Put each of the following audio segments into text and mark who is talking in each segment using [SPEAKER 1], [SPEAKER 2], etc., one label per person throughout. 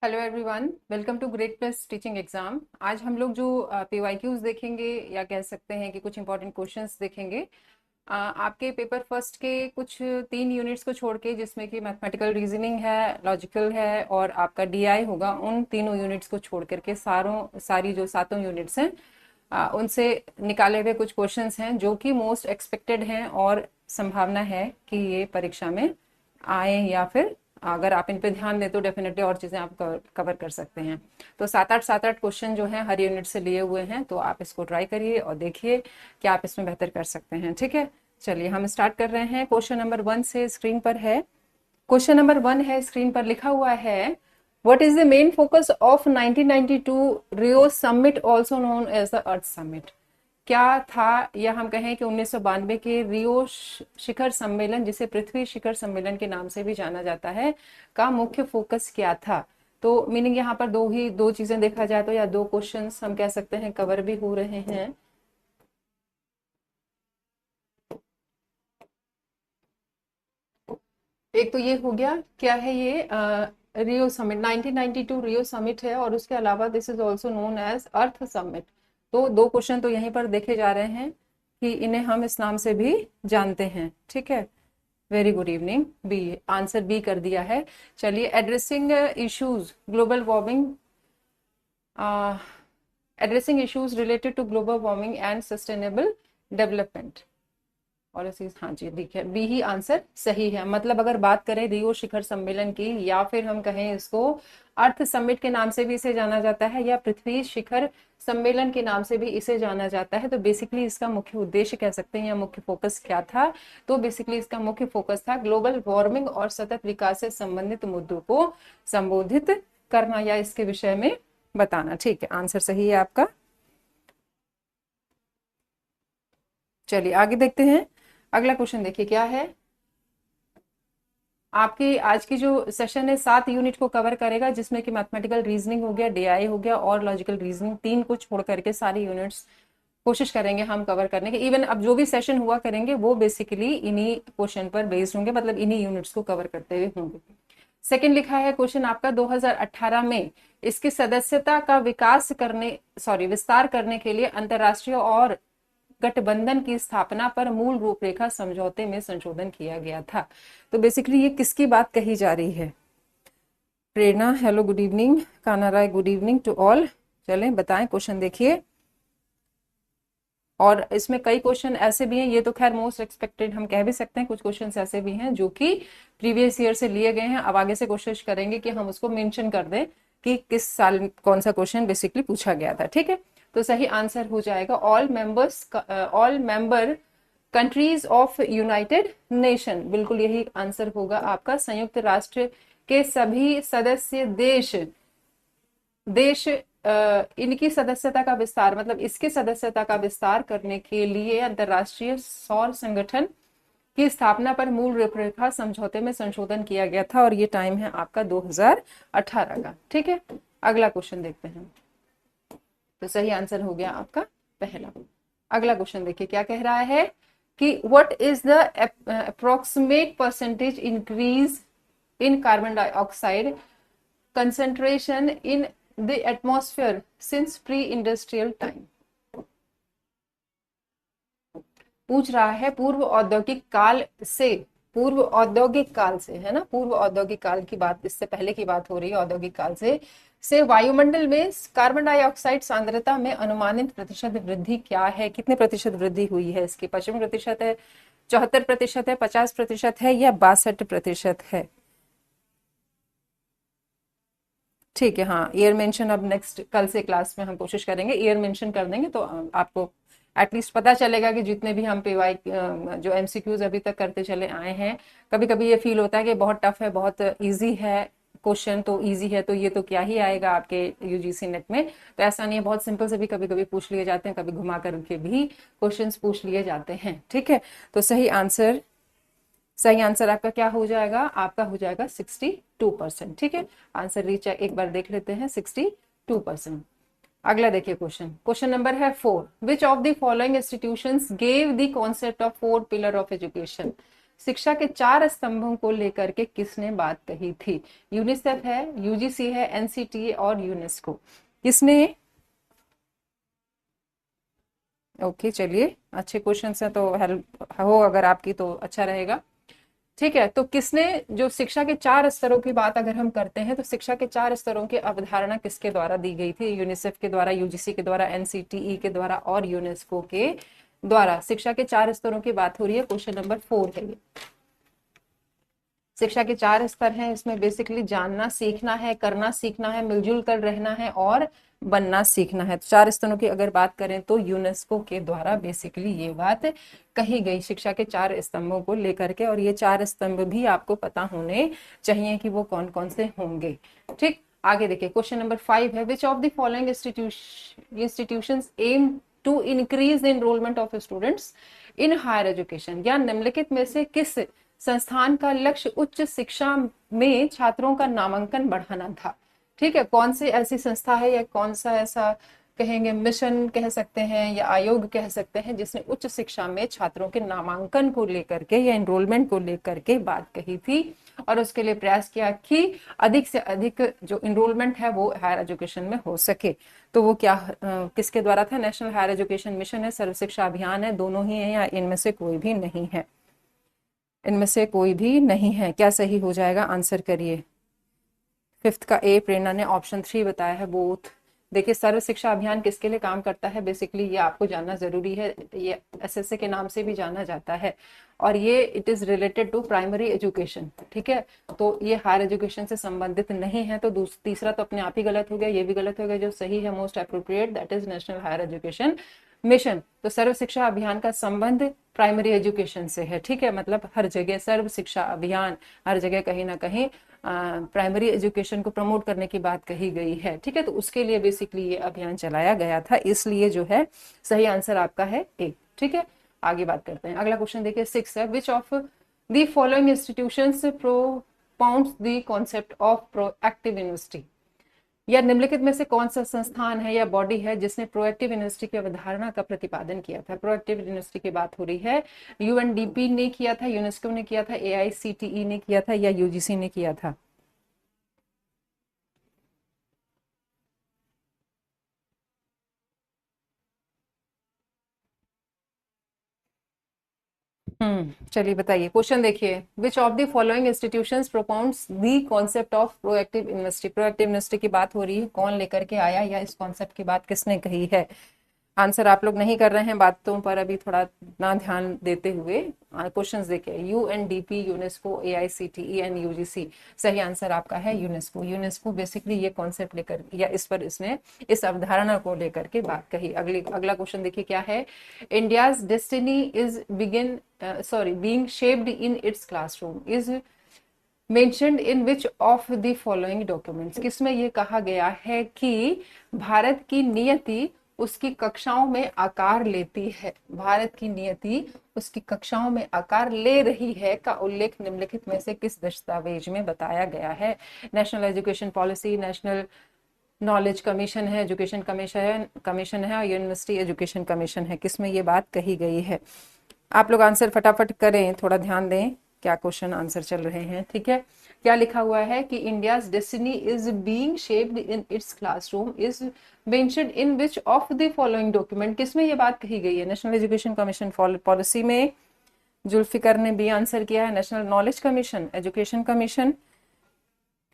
[SPEAKER 1] Hello everyone, welcome to great plus teaching exam. आज हम लोग जो पीवाईक्यूज देखेंगे या कह सकते हैं कि कुछ इंपॉर्टेंट क्वेश्चंस देखेंगे। आपके पेपर फर्स्ट के कुछ 3 यूनिट्स को छोड़ के, जिसमें कि मैथमेटिकल रीजनिंग है, लॉजिकल है और आपका डीआई होगा, उन तीनों यूनिट्स को छोड़ करके सारी जो 7 यूनिट्स हैं उनसे निकाले हुए कुछ क्वेश्चंस हैं जो कि मोस्ट एक्सपेक्टेड हैं और संभावना है कि ये परीक्षा में आए, या फिर अगर आप इन पे ध्यान दें तो डेफिनेटली और चीजें आप कवर कर सकते हैं। तो 7-8 क्वेश्चन जो हैं हर यूनिट से लिए हुए हैं, तो आप इसको ट्राई करिए और देखिए कि आप इसमें बेहतर कर सकते हैं। ठीक है, चलिए हम स्टार्ट कर रहे हैं। क्वेश्चन नंबर 1 से स्क्रीन पर है। क्वेश्चन नंबर 1 है, स्क्रीन पर लिखा हुआ है, what is the main focus of 1992 Rio summit also known as the earth summit. क्या था, या हम कहें कि 1992 के रियो शिखर सम्मेलन, जिसे पृथ्वी शिखर सम्मेलन के नाम से भी जाना जाता है, का मुख्य फोकस क्या था। तो मीनिंग यहाँ पर दो चीजें देखा जाए तो, या दो क्वेश्चंस हम कह सकते हैं कवर भी हो रहे हैं। एक तो ये हो गया, क्या है ये, रियो समिट 1992 रियो समिट है, और उसके अलावा this is also known as earth summit. तो दो क्वेश्चन तो यहीं पर देखे जा रहे हैं कि इन्हें हम इस नाम से भी जानते हैं। ठीक है, very good evening. B, answer B कर दिया है। चलिए, addressing issues global warming, addressing issues related to global warming and sustainable development policies. हाँ जी, ठीक है, बी ही आंसर सही है। मतलब अगर बात करें रियो शिखर सम्मेलन की, या फिर हम कहें इसको अर्थ समिट के नाम से भी इसे जाना जाता है, या पृथ्वी शिखर सम्मेलन के नाम से भी इसे जाना जाता है, तो बेसिकली इसका मुख्य उद्देश्य कह सकते हैं या मुख्य फोकस क्या था। तो बेसिकली इसका मुख्य फोकस था ग्लोबल वार्मिंग और सतत विकास से संबंधित मुद्दों को संबोधित करना या इसके विषय में बताना। ठीक है, आंसर सही है आपका। चलिए आगे देखते हैं। अगला क्वेश्चन देखिए क्या है। आपकी आज की जो सेशन है 7 यूनिट को कवर करेगा, जिसमें कि मैथमेटिकल रीजनिंग हो गया, डीआई हो गया और लॉजिकल रीजनिंग, 3 को छोड़ करके सारी यूनिट्स कोशिश करेंगे हम कवर करने की। इवन अब जो भी सेशन हुआ करेंगे वो बेसिकली इन्हीं क्वेश्चन पर बेस्ड होंगे, मतलब इन्हीं यूनिट्स को कवर करते हुए होंगे। सेकंड लिखा है क्वेश्चन आपका, 2018 में इसकी सदस्यता का विस्तार करने के लिए अंतरराष्ट्रीय और गठबंधन की स्थापना पर मूल रूपरेखा समझौते में संशोधन किया गया था। तो बेसिकली ये किसकी बात कही जा रही है। प्रेरणा, हेलो, गुड इवनिंग। काना राय, गुड इवनिंग टू ऑल। चलें बताएं, क्वेश्चन देखिए। और इसमें कई क्वेश्चन ऐसे भी हैं, ये तो खैर मोस्ट एक्सपेक्टेड हम कह भी सकते हैं, कुछ क्वेश्चन ऐसे भी हैं जो कि प्रीवियस ईयर से लिए गए हैं। अब आगे से कोशिश करेंगे कि हम उसको मेंशन कर दें कि किस साल कौन सा क्वेश्चन बेसिकली पूछा गया था। ठीक है, तो सही आंसर हो जाएगा all member countries of United nation. बिल्कुल यही आंसर होगा आपका। संयुक्त राष्ट्र के सभी सदस्य देश इनकी सदस्यता का विस्तार, मतलब इसकी सदस्यता का विस्तार करने के लिए अंतरराष्ट्रीय सौर संगठन की स्थापना पर मूल रूपरेखा समझौते में संशोधन किया गया था, और ये टाइम है आपका 2018 का। ठीक है, अगला क्वेश्चन देखते हैं। तो सही आंसर हो गया आपका पहला। अगला क्वेश्चन देखिए क्या कह रहा है कि what is the approximate percentage increase in carbon dioxide concentration in the atmosphere since pre industrial time. पूछ रहा है पूर्व औद्योगिक काल से, है ना, पूर्व औद्योगिक काल की बात, इससे पहले की बात हो रही है, औद्योगिक काल से वायुमंडल में कार्बन डाइऑक्साइड सांद्रता में अनुमानित प्रतिशत वृद्धि क्या है। कितने प्रतिशत वृद्धि हुई है इसकी? 55% है, 74% है, 50% है, या 62% है? ठीक है, हाँ, ईयर मेंशन अब नेक्स्ट कल से क्लास में हम कोशिश करेंगे, ईयर मेंशन कर देंगे तो आपको एटलीस्ट पता चलेगा कि जितने भी हम पीवाई जो एमसीक्यूज अभी तक करते चले आए हैं, कभी कभी ये फील होता है कि बहुत टफ है, बहुत इजी है क्वेश्चन, तो इजी है तो ये तो क्या ही आएगा आपके यूजीसी नेट में। तो ऐसा नहीं है, बहुत सिंपल से भी कभी कभी पूछ लिए जाते हैं, कभी घुमा करके भी क्वेश्चन पूछ लिए जाते हैं। ठीक है, तो सही आंसर आपका क्या हो जाएगा? आपका हो जाएगा 62%। ठीक है, आंसर रीच एक बार देख लेते हैं, 62%। अगला देखिए क्वेश्चन नंबर है 4, विच of the following institutions gave the concept of 4 pillar of education. शिक्षा के 4 स्तंभों को लेकर के किसने बात कही थी? यूनिसेफ है, यूजीसी है, एनसीटीए और यूनेस्को। किसने? ओके चलिए, अच्छे क्वेश्चन है तो हेल्प हो अगर आपकी तो अच्छा रहेगा। ठीक है, तो किसने जो शिक्षा के 4 स्तरों की बात अगर हम करते हैं तो शिक्षा के 4 स्तरों की अवधारणा किसके द्वारा दी गई थी? यूनिसेफ के द्वारा, यूजीसी के द्वारा, एनसीटीई के द्वारा और यूनेस्को के द्वारा। शिक्षा के 4 स्तरों की बात हो रही है, क्वेश्चन नंबर 4 है ये। शिक्षा के 4 स्तर हैं, इसमें बेसिकली जानना सीखना है, करना सीखना है, मिलजुल कर रहना है और बनना सीखना है। तो 4 स्तरों की अगर बात करें तो यूनेस्को के द्वारा बेसिकली ये बात कही गई शिक्षा के 4 स्तंभों को लेकर के, और ये 4 स्तंभ भी आपको पता होने चाहिए कि वो कौन कौन से होंगे। ठीक, आगे देखिए क्वेश्चन नंबर 5 है, which of the following institutions aim to increase enrolment of students in higher education, या निम्नलिखित में से किस संस्थान का लक्ष्य उच्च शिक्षा में छात्रों का नामांकन बढ़ाना था? ठीक है, कौन सी ऐसी संस्था है या कौन सा ऐसा कहेंगे मिशन कह सकते हैं या आयोग कह सकते हैं जिसने उच्च शिक्षा में छात्रों के नामांकन को लेकर के या एनरोलमेंट को लेकर के बात कही थी और उसके लिए प्रयास किया कि अधिक से अधिक जो एनरोलमेंट है वो हायर एजुकेशन में हो सके। तो वो क्या किसके द्वारा था? नेशनल हायर एजुकेशन मिशन है, सर्व शिक्षा अभियान है, दोनों ही है या इनमें से कोई भी नहीं है? इनमें से कोई भी नहीं है। क्या सही हो जाएगा? आंसर करिए। 5th का ए प्रेरणा ने ऑप्शन 3 बताया है, बोथ। देखिए सर्व शिक्षा अभियान किसके लिए काम करता है बेसिकली ये आपको जानना जरूरी है, ये एसएसए के नाम से भी जाना जाता है और ये it is related to primary education. ठीक है, तो ये हायर एजुकेशन से संबंधित नहीं है। तो तीसरा तो अपने आप ही गलत हो गया, ये भी गलत हो गया। जो सही है most appropriate that is national higher education mission. तो सर्व शिक्षा अभियान का संबंध प्राइमरी एजुकेशन से है। ठीक है, मतलब हर जगह सर्व शिक्षा अभियान, हर जगह कहीं ना कहीं प्राइमरी एजुकेशन को प्रमोट करने की बात कही गई है। ठीक है, तो उसके लिए बेसिकली ये अभियान चलाया गया था, इसलिए जो है सही आंसर आपका है ए। ठीक है, आगे बात करते हैं। अगला क्वेश्चन देखिए 6 है, which of the following institutions propounds the concept of proactive university, या निम्नलिखित में से कौन सा संस्थान है या बॉडी है जिसने प्रोएक्टिव यूनिवर्सिटी की अवधारणा का प्रतिपादन किया था? प्रोएक्टिव यूनिवर्सिटी की बात हो रही है, यूएनडीपी ने किया था, यूनेस्को ने किया था, एआईसीटीई ने किया था या यूजीसी ने किया था? चलिए बताइए क्वेश्चन देखिए, which of the following institutions propounds the concept of proactive university. Proactive university की बात हो रही है, कौन लेकर के आया या इस कॉन्सेप्ट की बात किसने कही है? आंसर आप लोग नहीं कर रहे हैं बातों पर अभी थोड़ा ना ध्यान देते हुए। क्वेश्चंस देखिए, UNDP, UNESCO, AICTE and UGC. सही आंसर आपका है यूनेस्को। यूनेस्को बेसिकली ये कॉन्सेप्ट लेकर या इस पर इसने इस अवधारणा को लेकर के बात कही। अगला क्वेश्चन देखिए क्या है, India's destiny is being shaped in its classroom is mentioned in which of the following documents. किसमें ये कहा गया है कि भारत की नियति उसकी कक्षाओं में आकार लेती है, भारत की नियति उसकी कक्षाओं में आकार ले रही है का उल्लेख निम्नलिखित में से किस दस्तावेज में बताया गया है? National education policy, national knowledge commission है, एजुकेशन कमीशन है और यूनिवर्सिटी एजुकेशन कमीशन है। किसमें ये बात कही गई है? आप लोग आंसर फटाफट करें, थोड़ा ध्यान दें क्या क्वेश्चन आंसर चल रहे हैं। ठीक है, क्या लिखा हुआ है कि India's destiny is being shaped in its classroom is mentioned in which of the following document. किसमें ये बात कही गई है? नेशनल एजुकेशन कमीशन पॉलिसी में। जुल्फिकर ने बी आंसर किया है, national knowledge commission, education commission.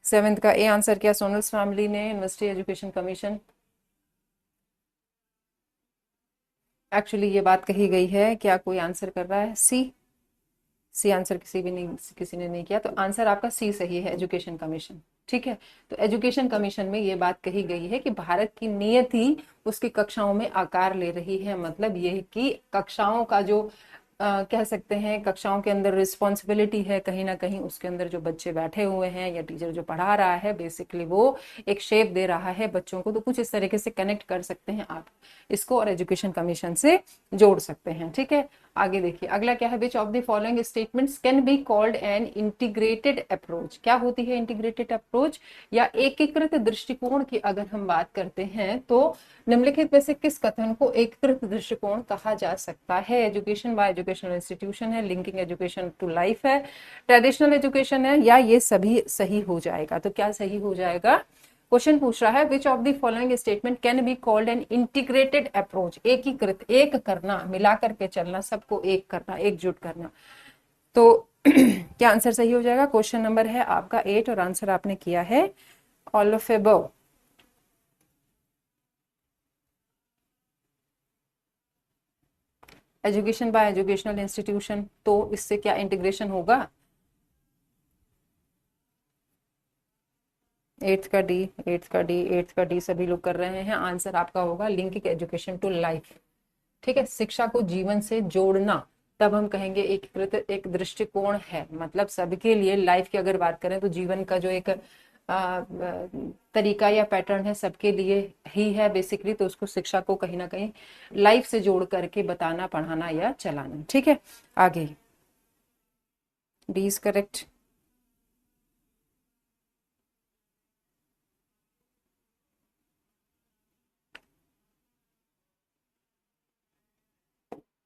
[SPEAKER 1] 7th का ए आंसर किया सोनल्स फैमिली ने, यूनिवर्सिटी एजुकेशन कमीशन। एक्चुअली ये बात कही गई है, क्या कोई आंसर कर रहा है? सी आंसर किसी ने नहीं किया, तो आंसर आपका सी सही है, एजुकेशन कमीशन। ठीक है, तो एजुकेशन कमीशन में ये बात कही गई है कि भारत की नियति उसकी कक्षाओं में आकार ले रही है। मतलब ये कि कक्षाओं का जो कह सकते हैं कक्षाओं के अंदर रिस्पॉन्सिबिलिटी है, कहीं ना कहीं उसके अंदर जो बच्चे बैठे हुए हैं या टीचर जो पढ़ा रहा है बेसिकली वो एक शेप दे रहा है बच्चों को। तो कुछ इस तरीके से कनेक्ट कर सकते हैं आप इसको और एजुकेशन कमीशन से जोड़ सकते हैं। ठीक है, आगे देखिए अगला क्या है, which of the following statements can be called an integrated approach. क्या होती है इंटीग्रेटेड अप्रोच या एकीकृत दृष्टिकोण की अगर हम बात करते हैं तो निम्नलिखित में से किस कथन को एकीकृत दृष्टिकोण कहा जा सकता है। एजुकेशन बाय एजुकेशनल इंस्टीट्यूशन है, लिंकिंग एजुकेशन टू लाइफ है, ट्रेडिशनल एजुकेशन है, या ये सभी सही हो जाएगा। तो क्या सही हो जाएगा, क्वेश्चन पूछ रहा है which of the following statement can be called an integrated approach, एकीकृत, एक करना, मिला करके चलना, सबको एक करना, एकजुट करना। तो क्या आंसर सही हो जाएगा। क्वेश्चन नंबर है आपका 8 और आंसर आपने किया है all of above. Education by educational institution, तो इससे क्या इंटीग्रेशन होगा, 8th का डी, 8th का डी, 8th का डी सभी लोग कर रहे हैं। आंसर आपका होगा लिंकिंग एजुकेशन टू लाइफ। ठीक है, शिक्षा को जीवन से जोड़ना, तब हम कहेंगे एक दृष्टिकोण है, मतलब सबके लिए लाइफ की अगर बात करें तो जीवन का जो एक तरीका या पैटर्न है सबके लिए ही है बेसिकली, तो उसको शिक्षा को कहीं ना कहीं लाइफ से जोड़ करके बताना, पढ़ाना या चलाना। ठीक है, आगे डी इज करेक्ट।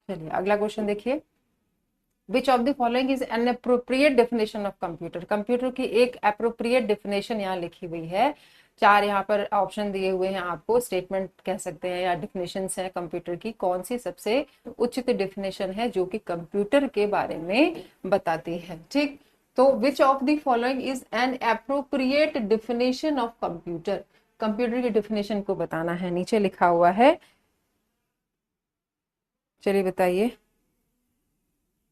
[SPEAKER 1] चलिए अगला क्वेश्चन देखिए, which of the following is an appropriate definition of computer. Computer की एक अप्रोप्रिएट डेफिनेशन यहाँ लिखी हुई है। चार यहाँ पर ऑप्शन दिए हुए हैं आपको, स्टेटमेंट कह सकते हैं या डेफिनेशन है कंप्यूटर की, कौन सी सबसे उचित डेफिनेशन है जो कि कंप्यूटर के बारे में बताती है। ठीक, तो विच of the following is an appropriate definition of computer, computer की डेफिनेशन को बताना है, नीचे लिखा हुआ है। चलिए बताइए,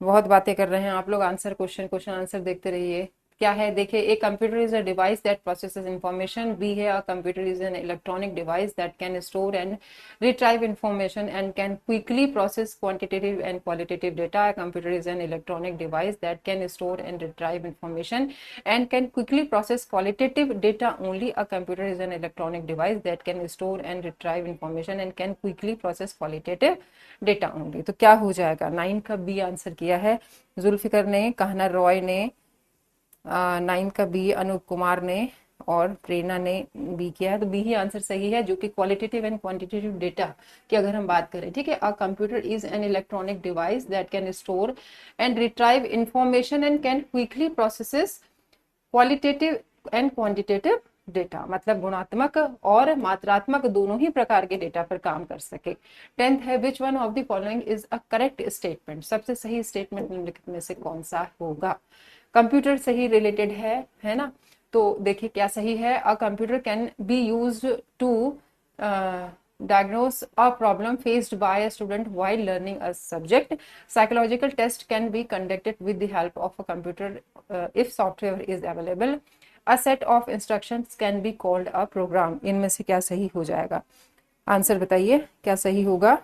[SPEAKER 1] बहुत बातें कर रहे हैं आप लोग, आंसर क्वेश्चन आंसर देखते रहिए। क्या है देखिए, A computer is a device that processes information. B है a computer is an electronic device that can store and retrieve information and can quickly process quantitative and qualitative data. A computer is an electronic device that can store and retrieve information and can quickly process qualitative data only. A computer is an electronic device that can store and retrieve information and can quickly process qualitative data only। तो क्या हो जाएगा, 9 का B answer किया है जुल्फिकर ने, कहना रॉय ने, 9 का बी अनूप कुमार ने और प्रेरणा ने बी किया है। तो बी ही आंसर सही है, जो कि क्वालिटेटिव एंड क्वांटिटेटिव डेटा की अगर हम बात करें। ठीक है, a computer is an electronic device that can store and retrieve information and can quickly processes qualitative and quantitative data, मतलब गुणात्मक और मात्रात्मक दोनों ही प्रकार के डेटा पर काम कर सके। 10th है which one of the following is a correct statement, सबसे सही स्टेटमेंट निम्नलिखित में से कौन सा होगा। कंप्यूटर से ही रिलेटेड है ना, तो देखिए क्या सही है, a computer can be used to diagnose a problem faced by a student while learning a subject. Psychological test can be conducted with the help of a computer if software is available. A set of instructions can be called a program। इनमें से क्या सही हो जाएगा, answer बताइए क्या सही होगा।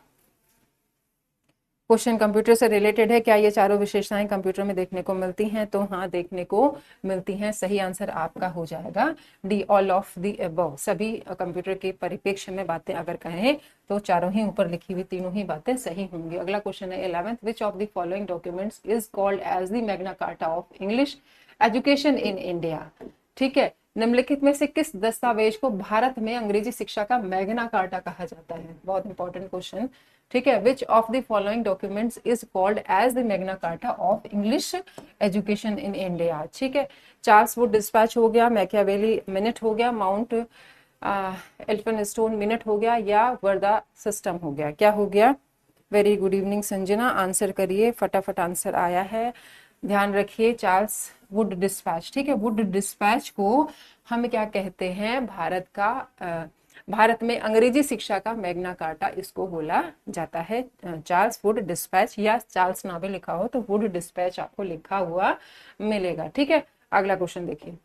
[SPEAKER 1] क्वेश्चन कंप्यूटर से रिलेटेड है, क्या ये चारों विशेषताएं कंप्यूटर में देखने को मिलती हैं, तो हाँ देखने को मिलती हैं। सही आंसर आपका हो जाएगा D, all of the above. सभी कंप्यूटर के परिप्रेक्ष्य में बातें अगर कहें तो चारों ही ऊपर लिखी हुई तीनों ही बातें सही होंगी। अगला क्वेश्चन है 11th, which of the following documents is called as the Magna Carta of English education in India. ठीक है, निम्नलिखित में से किस दस्तावेज को भारत में अंग्रेजी शिक्षा का मैग्ना कार्टा कहा जाता है, बहुत इंपॉर्टेंट क्वेश्चन। ठीक है, which of the following documents is called as the Magna Carta of English education in India. ठीक है, चार्ल्स वुड डिस्पैच हो गया, मैकियावेली मिनट हो गया, माउंट एल्फिनस्टोन मिनट हो गया, या वर्दा सिस्टम हो गया। क्या हो गया, very good evening Sanjana, answer करिए, फटाफट आंसर आया है। ध्यान रखिए चार्ल्स वुड डिस्पैच। ठीक है, वुड डिस्पैच को हम क्या कहते हैं, भारत में अंग्रेजी शिक्षा का मैग्ना कार्टा इसको बोला जाता है, चार्ल्स वुड डिस्पैच, या चार्ल्स ना भी लिखा हो तो वुड डिस्पैच आपको लिखा हुआ मिलेगा। ठीक है, अगला क्वेश्चन देखिए,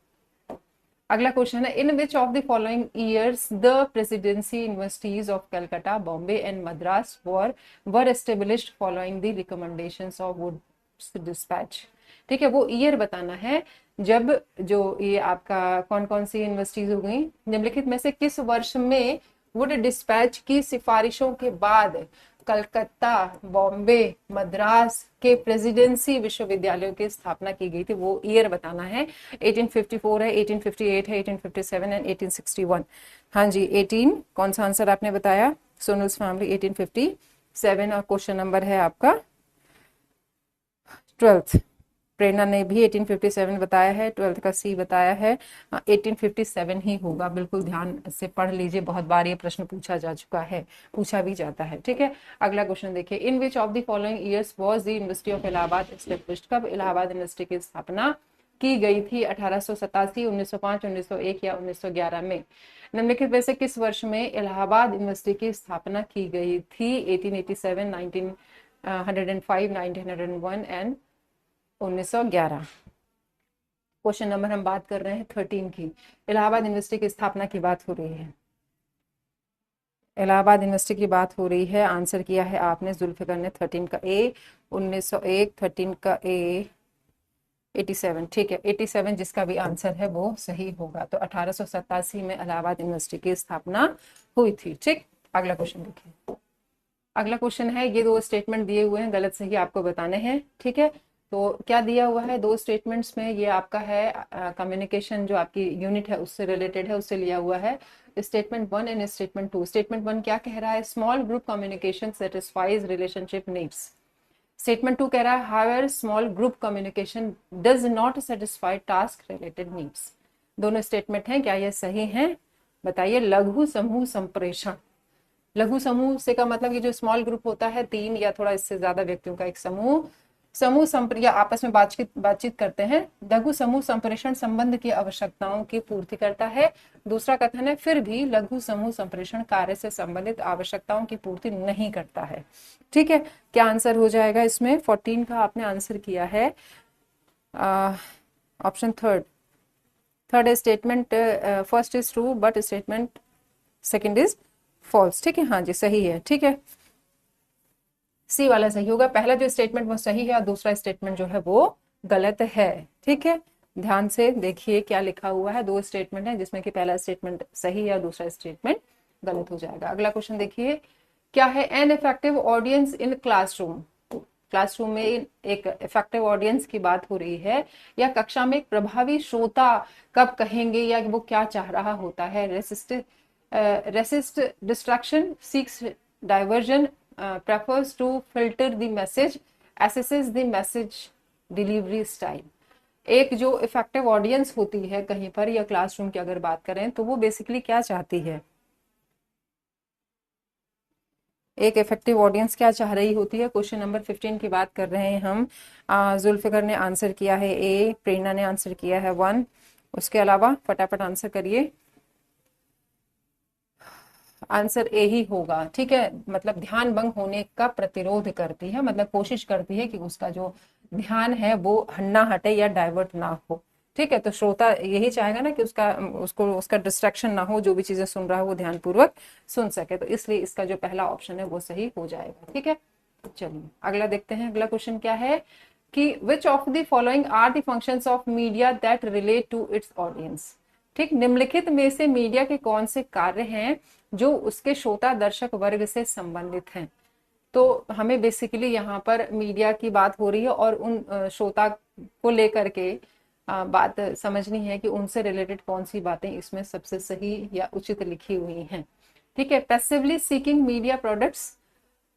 [SPEAKER 1] अगला क्वेश्चन है in which of the following years the presidency universities of Calcutta, Bombay and Madras were established following the recommendations of Wood dispatch. ठीक है, वो ईयर बताना है जब जो ये आपका कौन कौन सी यूनिवर्सिटीज हो गई, निम्नलिखित में से किस वर्ष में वुड डिस्पैच की सिफारिशों के बाद कलकत्ता, बॉम्बे, मद्रास के प्रेसिडेंसी विश्वविद्यालयों की स्थापना की गई थी, वो ईयर बताना है। 1854 है, 1858 है, 1857 एंड 1861। हाँ जी 18, कौन सा आंसर आपने बताया? सोनल्स फैमिली 1857। और क्वेश्चन नंबर है आपका 12th। प्रेरणा ने भी 1857 बताया है, 12th का सी बताया है। 1857 ही होगा, बिल्कुल ध्यान से पढ़ लीजिए, बहुत बार ये प्रश्न पूछा जा चुका है, पूछा भी जाता है। ठीक है, अगला क्वेश्चन देखिए, in which of the following years was the university of Allahabad established? कब इलाहाबाद यूनिवर्सिटी की स्थापना की गई थी? 1887, 1905, 1901 या 1911 में? निम्नलिखित में से किस वर्ष में इलाहाबाद यूनिवर्सिटी की स्थापना की गई थी? 1887, 1905, 1901 एंड 1911। क्वेश्चन नंबर हम बात कर रहे हैं 13 की। इलाहाबाद यूनिवर्सिटी की स्थापना की बात हो रही है, इलाहाबाद यूनिवर्सिटी की बात हो रही है। आंसर किया है आपने जुल्फिकर ने 13 का ए, 1901, 13 का ए, 87। ठीक है, 87 जिसका भी आंसर है वो सही होगा। तो 1887 में इलाहाबाद यूनिवर्सिटी की स्थापना हुई थी। ठीक, अगला क्वेश्चन देखिए। अगला क्वेश्चन है, ये दो स्टेटमेंट दिए हुए हैं, गलत सही आपको बताने हैं। ठीक है, तो क्या दिया हुआ है दो स्टेटमेंट्स में? ये आपका है कम्युनिकेशन जो आपकी यूनिट है उससे रिलेटेड है, उससे लिया हुआ है। Statement 1 and statement 2। स्टेटमेंट 1 क्या कह रहा है? Small group communication satisfies relationship needs. Statement 2 कह रहा है however small group communication does not satisfy task related needs. दोनों स्टेटमेंट हैं, क्या ये सही हैं? बताइए। लघु समूह संप्रेषण, लघु समूह से का मतलब ये जो स्मॉल ग्रुप होता है, 3 या थोड़ा इससे ज्यादा व्यक्तियों का एक समूह, या आपस में बातचीत करते हैं। लघु समूह संप्रेषण संबंध की आवश्यकताओं की पूर्ति करता है। दूसरा कथन है फिर भी लघु समूह संप्रेषण कार्य से संबंधित आवश्यकताओं की पूर्ति नहीं करता है। ठीक है, क्या आंसर हो जाएगा इसमें? 14 का आपने आंसर किया है, option third statement first is true but statement second is false. ठीक है, हाँ जी सही है। ठीक है, सी वाला सही होगा। पहला जो स्टेटमेंट वो सही है और दूसरा स्टेटमेंट जो है वो गलत है। ठीक है, ध्यान से देखिए क्या लिखा हुआ है। दो स्टेटमेंट है जिसमें कि पहला स्टेटमेंट सही है और दूसरा स्टेटमेंट गलत हो जाएगा। अगला क्वेश्चन देखिए, क्या है an effective audience in classroom? Classroom में एक इफेक्टिव ऑडियंस की बात हो रही है, या कक्षा में एक प्रभावी श्रोता कब कहेंगे, या वो क्या चाह रहा होता है? Resist distraction, seeks diversion, prefers to filter the message, assesses the message delivery style। एक जो इफेक्टिव ऑडियंस होती है कहीं पर या क्लासरूम की अगर बात करें तो वो बेसिकली क्या चाहती है? एक इफेक्टिव ऑडियंस क्या चाह रही होती है? क्वेश्चन नंबर 15 की बात कर रहे हैं हम। जुल्फिकर ने आंसर किया है ए, प्रेरणा ने आंसर किया है 1। उसके अलावा फटाफट आंसर करिए। आंसर ए ही होगा। ठीक है, मतलब ध्यान भंग होने का प्रतिरोध करती है, मतलब कोशिश करती है कि उसका जो ध्यान है वो ना हटे या डाइवर्ट ना हो। ठीक है, तो श्रोता यही चाहेगा ना कि उसका डिस्ट्रैक्शन ना हो, जो भी चीजें सुन रहा है वो ध्यानपूर्वक सुन सके। तो इसलिए इसका जो पहला ऑप्शन है वो सही हो जाएगा। ठीक है, चलिए अगला देखते हैं। अगला क्वेश्चन क्या है कि which of the following are the functions of media that relate to its audience? ठीक, निम्नलिखित में से मीडिया के कौन से कार्य हैं जो उसके श्रोता दर्शक वर्ग से संबंधित हैं? तो हमें बेसिकली यहाँ पर मीडिया की बात हो रही है और उन श्रोता को लेकर के बात समझनी है कि उनसे रिलेटेड कौन सी बातें इसमें सबसे सही या उचित लिखी हुई हैं। ठीक है, passively seeking media products,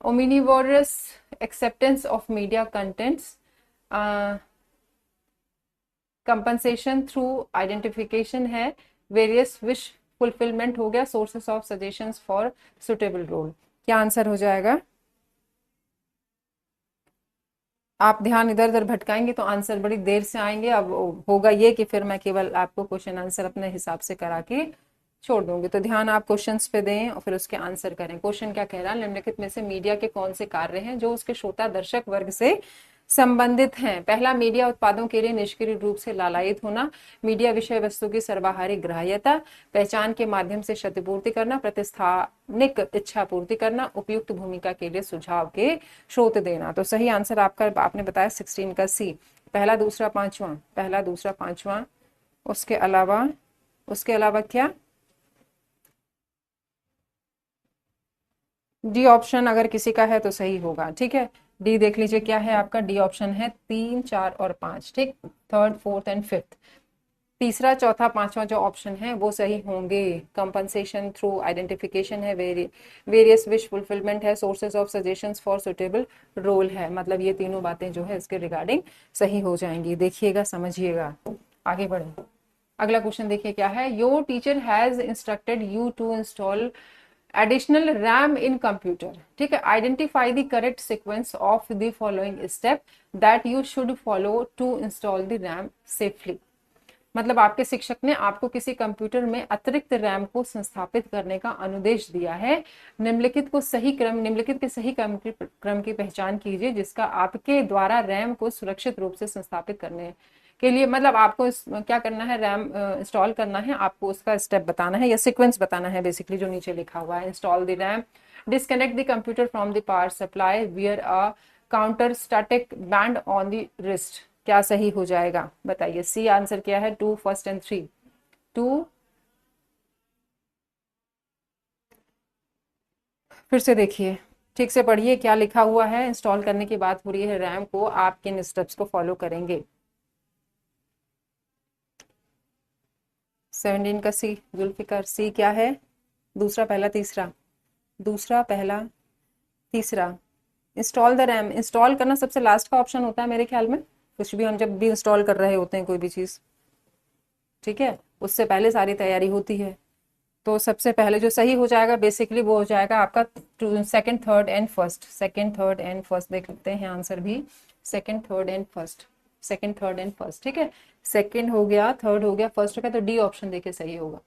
[SPEAKER 1] omnivorous acceptance of media contents, compensation through identification है, वेरियस विश फुलफिलमेंट हो गया, sources of suggestions for suitable role. क्या आंसर हो जाएगा? आप ध्यान इधर उधर भटकाएंगे तो आंसर बड़ी देर से आएंगे। अब होगा ये कि फिर मैं केवल आपको क्वेश्चन आंसर अपने हिसाब से करा के छोड़ दूंगी। तो ध्यान आप क्वेश्चंस पे दें और फिर उसके आंसर करें। क्वेश्चन क्या कह रहा है? निम्नलिखित में से मीडिया के कौन से कार्य हैं जो उसके श्रोता दर्शक वर्ग से संबंधित हैं? पहला, मीडिया उत्पादों के लिए निष्क्रिय रूप से लालायित होना, मीडिया विषय वस्तु की सर्वाहारी ग्राह्यता, पहचान के माध्यम से क्षतिपूर्ति करना, प्रतिस्थानिक इच्छा पूर्ति करना, उपयुक्त भूमिका के लिए सुझाव के स्रोत देना। तो सही आंसर आपका आपने बताया 16 का सी, पहला दूसरा पांचवा, पहला दूसरा पांचवा। उसके अलावा क्या? डी ऑप्शन अगर किसी का है तो सही होगा, ठीक है। डी देख लीजिए क्या है आपका, डी ऑप्शन है 3, 4 और 5, ठीक। थर्ड, फोर्थ एंड फिफ्थ, तीसरा, चौथा, पांचवा जो ऑप्शन है वो सही होंगे। कंपनसेशन थ्रू आइडेंटिफिकेशन है, वेरियस विश फुलफिलमेंट है, sources of suggestions for suitable role है, मतलब ये तीनों बातें जो है इसके रिगार्डिंग सही हो जाएंगी। देखिएगा, समझिएगा, आगे बढ़े। अगला क्वेश्चन देखिए क्या है, your teacher has instructed you to install additional RAM in computer, ठीक है। Identify the correct sequence of the following step that you should follow to install the RAM safely. मतलब आपके शिक्षक ने आपको किसी कंप्यूटर में अतिरिक्त रैम को संस्थापित करने का अनुदेश दिया है। निम्नलिखित के सही क्रम की पहचान कीजिए जिसका आपके द्वारा रैम को सुरक्षित रूप से संस्थापित करने के लिए, मतलब आपको क्या करना है, रैम इंस्टॉल करना है, आपको उसका स्टेप बताना है या सीक्वेंस बताना है, बेसिकली जो नीचे लिखा हुआ है। Install the RAM, disconnect the computer from the power supply, wear a counter static band on the wrist. क्या सही हो जाएगा बताइए। सी आंसर क्या है, 2, फर्स्ट एंड 3। 2, फिर से देखिए, ठीक से पढ़िए क्या लिखा हुआ है। इंस्टॉल करने की बात हो रही है रैम को, आप किन स्टेप्स को फॉलो करेंगे। 17 का सी, जुल्फिकार, सी क्या है, दूसरा, पहला, तीसरा, दूसरा, पहला, तीसरा। इंस्टॉल द रैम, इंस्टॉल करना सबसे लास्ट का ऑप्शन होता है मेरे ख्याल में, कुछ भी हम जब भी इंस्टॉल कर रहे होते हैं कोई भी चीज, ठीक है, उससे पहले सारी तैयारी होती है। तो सबसे पहले जो सही हो जाएगा बेसिकली वो हो जाएगा आपका second, third and first. Second, third and first देख लेते हैं आंसर भी, second, third and first, second, third and first, ठीक है। सेकंड हो गया, थर्ड हो गया, फर्स्ट हो गया, तो डी ऑप्शन देखिए सही होगा।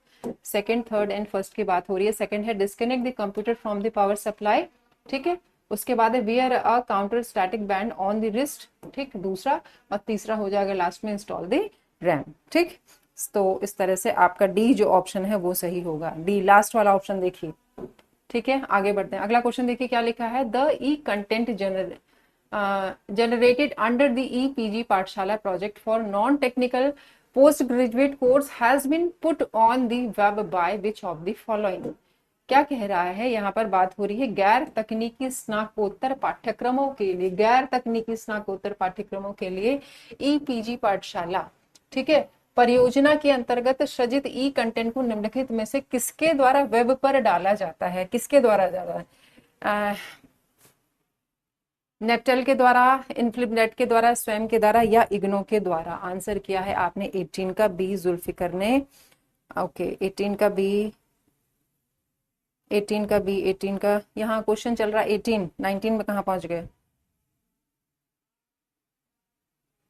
[SPEAKER 1] सेकंड, थर्ड एंड फर्स्ट की बात हो रही है। सेकंड है disconnect the computer from the power supply, ठीक है। उसके बाद है wear a counter static band on the wrist, ठीक, दूसरा। और तीसरा हो जाएगा लास्ट में इंस्टॉल द रैम, ठीक। तो इस तरह से आपका डी जो ऑप्शन है वो सही होगा, डी लास्ट वाला ऑप्शन देखिए, ठीक है। आगे बढ़ते हैं, अगला क्वेश्चन देखिए क्या लिखा है, the E content generated under the EPG पाठशाला project for non-technical postgraduate course has been put on the web by which of the following। क्या कह रहा है यहाँ पर, बात हो रही है गैर तकनीकी स्नातकोत्तर पाठ्यक्रमों के लिए, गैर तकनीकी स्नातकोत्तर पाठ्यक्रमों के लिए ईपीजी पाठशाला, ठीक है, परियोजना के अंतर्गत सृजित ई कंटेंट को निम्नलिखित में से किसके द्वारा वेब पर डाला जाता है, किसके द्वारा डाला है, नेटल के द्वारा, इनफ्लिपनेट के द्वारा, स्वयं के द्वारा या इग्नो के द्वारा। आंसर किया है आपने 18 का बी, जुल्फिकर ने। ओके, 18 का बी, 18 का बी, 18 का, यहाँ क्वेश्चन चल रहा है 18, 19 में कहाँ पहुंच गए,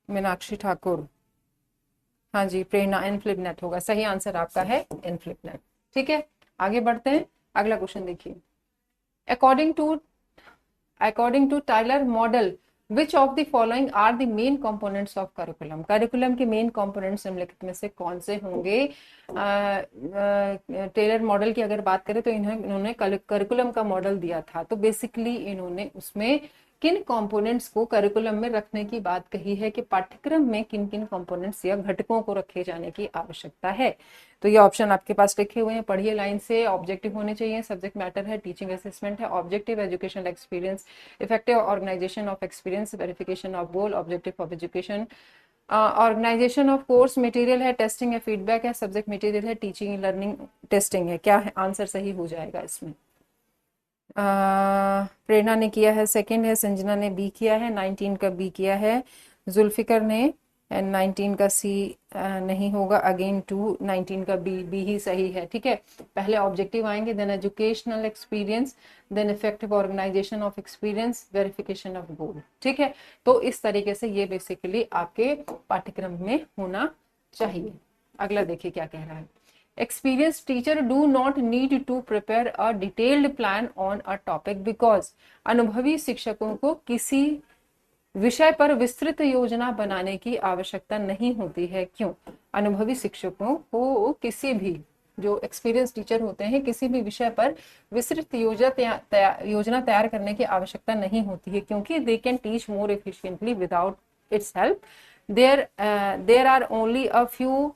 [SPEAKER 1] मीनाक्षी ठाकुर, हाँ जी, प्रेरणा, इनफ्लिपनेट होगा सही आंसर आपका है, इनफ्लिपनेट, ठीक है। आगे बढ़ते हैं, अगला क्वेश्चन देखिए, according to Tyler model which of the following are the main components of curriculum. Curriculum के मेन कंपोनेंट्स निम्नलिखित में से कौन से होंगे। टेलर मॉडल की अगर बात करें तो इन्होंने करिकुलम का मॉडल दिया था, तो बेसिकली इन्होंने उसमें किन कंपोनेंट्स को करिकुलम में रखने की बात कही है कि पाठ्यक्रम में किन किन कंपोनेंट्स या घटकों को रखे जाने की आवश्यकता है। तो ये ऑप्शन आपके पास लिखे हुए हैं, पढ़िए लाइन से। ऑब्जेक्टिव होने चाहिए, सब्जेक्ट मैटर है, टीचिंग असेसमेंट है, objective educational experience, effective organisation of experience, verification of goal, objective of education, organisation of course material है, टेस्टिंग है, फीडबैक है, सब्जेक्ट मटेरियल है, टीचिंग लर्निंग टेस्टिंग है। क्या है आंसर सही हो जाएगा इसमें। प्रेरणा ने किया है सेकंड है, संजना ने बी किया है, 19 का बी किया है, जुल्फिकर ने, एंड 19 का सी नहीं होगा, अगेन 2, 19 का बी, बी ही सही है, ठीक है। पहले ऑब्जेक्टिव आएंगे, then educational experience, then effective organisation of experience, verification of goal, ठीक है। तो इस तरीके से ये बेसिकली आपके पाठ्यक्रम में होना चाहिए। अगला देखिए क्या कह रहा है, experienced teacher do not need to prepare a detailed plan on a topic because अनुभवी शिक्षकों को किसी विषय पर विस्तृत योजना बनाने की आवश्यकता नहीं होती है। क्यों? अनुभवी शिक्षकों को किसी भी, जो एक्सपीरियंस टीचर होते हैं, किसी भी विषय पर विस्तृत योजना तैयार करने की आवश्यकता नहीं होती है, क्योंकि they can teach more efficiently without its help. There are only a few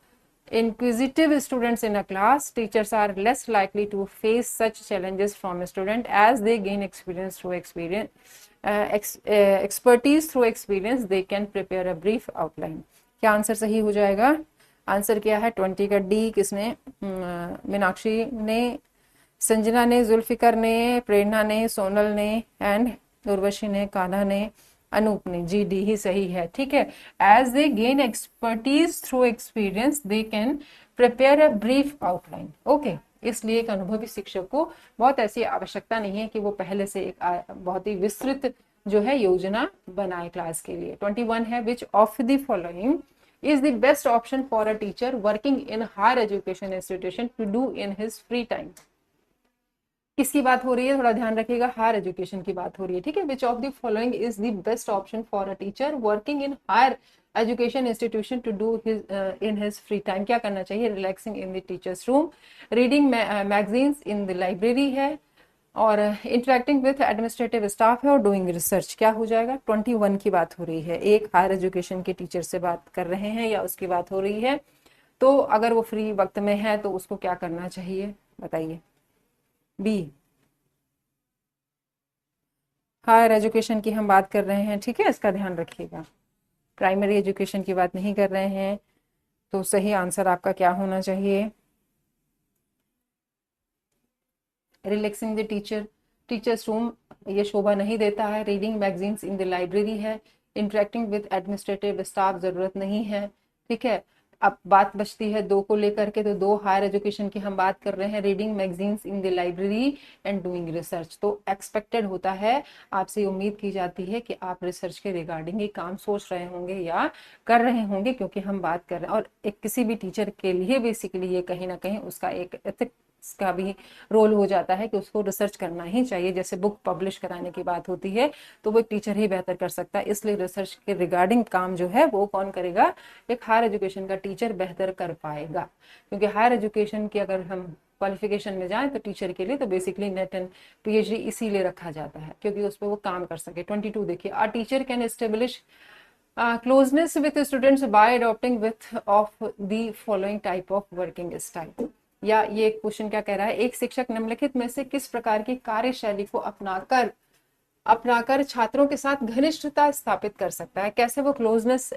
[SPEAKER 1] inquisitive students in a class, teachers are less likely to face such challenges from a student as they gain experience through expertise through experience. They can prepare a brief outline. क्या answer सही हो जाएगा? Answer क्या है 20 का D? किसने? मीनाक्षी ने, संजना ने, जुल्फिकर ने, प्रेरणा ने, सोनल ने एंड उर्वशी ने, कान्हा ने, अनूप ने। जी डी ही सही है। ठीक है, as they gain expertise through experience they can prepare a brief outline. Okay, इसलिए एक अनुभवी शिक्षक को बहुत ऐसी आवश्यकता नहीं है कि वो पहले से एक बहुत ही विस्तृत जो है योजना बनाए क्लास के लिए। 21 है, which of the following is the best option for a teacher working in higher education institution to do in his free time? किसकी बात हो रही है? थोड़ा ध्यान रखिएगा, हायर एजुकेशन की बात हो रही है। ठीक है, which of the following is the best option for a teacher working in higher education institution to do in his free time? क्या करना चाहिए? Relaxing in the teachers room, reading magazines in the library है, और interacting with administrative staff है, और doing research. क्या हो जाएगा? 21 की बात हो रही है। एक हायर एजुकेशन के टीचर से बात कर रहे हैं या उसकी बात हो रही है, तो अगर वो फ्री वक्त में है तो उसको क्या करना चाहिए बताइए? बी, हायर एजुकेशन की हम बात कर रहे हैं। ठीक है, इसका ध्यान रखिएगा, प्राइमरी एजुकेशन की बात नहीं कर रहे हैं। तो सही आंसर आपका क्या होना चाहिए? रिलैक्सिंग द टीचर्स रूम, ये शोभा नहीं देता है। Reading magazines in the library है। इंटरेक्टिंग विद एडमिनिस्ट्रेटिव स्टाफ, जरूरत नहीं है। ठीक है, अब बात बचती है दो को लेकर के, तो दो हायर एजुकेशन की हम बात कर रहे हैं, reading magazines in the library and doing research. तो एक्सपेक्टेड होता है, आपसे उम्मीद की जाती है कि आप रिसर्च के रिगार्डिंग ही काम सोच रहे होंगे या कर रहे होंगे, क्योंकि हम बात कर रहे हैं। और एक किसी भी टीचर के लिए बेसिकली ये कहीं ना कहीं उसका एक एथिक्स का भी रोल हो जाता है कि उसको रिसर्च करना ही चाहिए। जैसे बुक पब्लिश कराने की बात होती है तो वो एक टीचर ही बेहतर कर सकता है, इसलिए रिसर्च के रिगार्डिंग काम जो है वो कौन करेगा? एक हायर एजुकेशन का टीचर बेहतर कर पाएगा। क्योंकि हायर एजुकेशन की अगर हम क्वालिफिकेशन में जाए तो टीचर के लिए तो बेसिकली नेट एंड पीएचडी इसीलिए रखा जाता है क्योंकि उस पर वो काम कर सके। 22 देखिए, a teacher can establish closeness with students bye adopting width of the following type of working style. या ये क्वेश्चन क्या कह रहा है? एक शिक्षक निम्नलिखित में से किस प्रकार की कार्यशैली को अपनाकर छात्रों के साथ घनिष्ठता स्थापित कर सकता है? कैसे वो क्लोजनेस